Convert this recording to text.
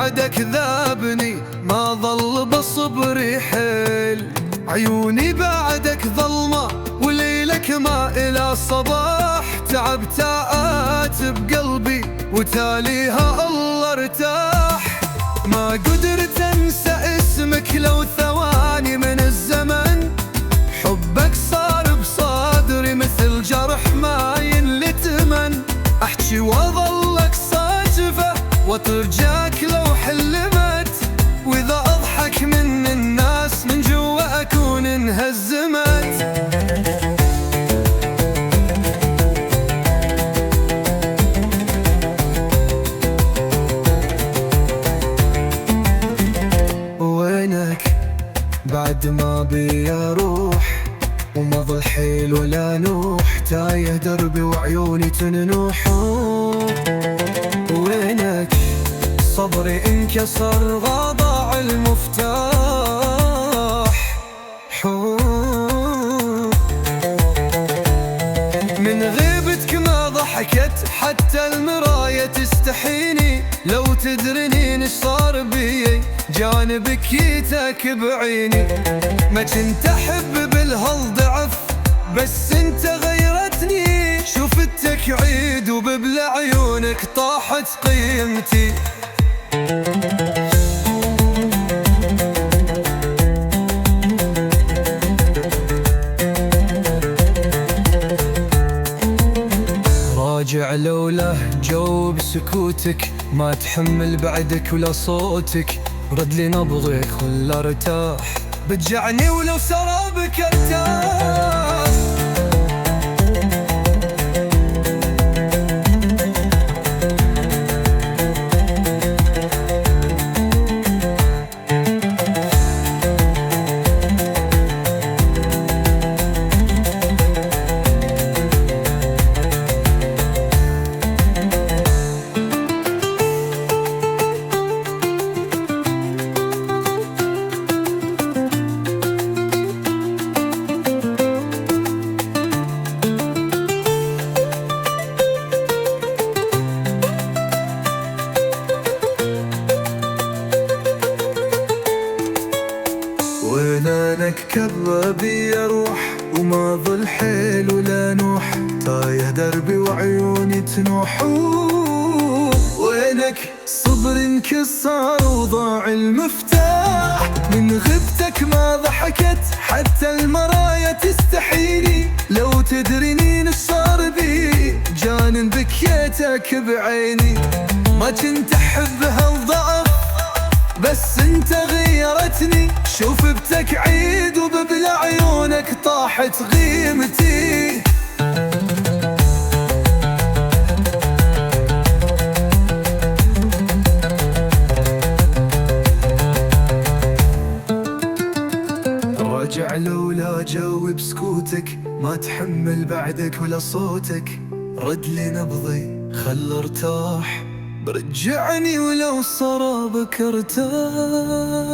بعدك ذابني، ما ظل بصبري حيل. عيوني بعدك ظلمة وليلك ما إلى صباح، تعبت بقلبي وتاليها الله ارتاح. ما قدرت انسى اسمك لو ثواني من الزمن، حبك صار بصدري مثل جرح ما ينلتمن. احكي واظلك صاجفة وترجاك لو حلمت، واذا اضحك من الناس من جوا اكون انهزمت. بعد ما بي اروح وما ظل حيل ولا نوح، تايه دربي وعيوني تنوح. وينك صبري انكسر غضاع المفتاح. من غيبتك ما ضحكت حتى المراية تستحيني، لو تدرنين ايش صار بي جانبك يتاك بعيني. ما كنت احب بالهالضعف بس انت غيرتني، شفتك عيد وببلع عيونك طاحت قيمتي. راجع لولا جو بسكوتك، ما تحمل بعدك ولا صوتك. رد لي نبضي خل ارتاح، بتجعني ولو سرابك ارتاح. وينك كذابي اروح وما ظل حيل ولا نوح، تايه دربي وعيوني تنوح. وينك صبر انكسر وضاع المفتاح، من غبتك ما ضحكت حتى المرايا تستحيني. لو تدرينين ايش صار بي جانن بكيتك بعيني. ما كنت احب هالضعف بس انت غيرتني، شوفتك عيد وببلع عيونك طاحت قيمتي. راجع لولا جوي بسكوتك، ما تحمل بعدك ولا صوتك. رد لي نبضي خل ارتاح، برجعني ولو سرابك ارتاح.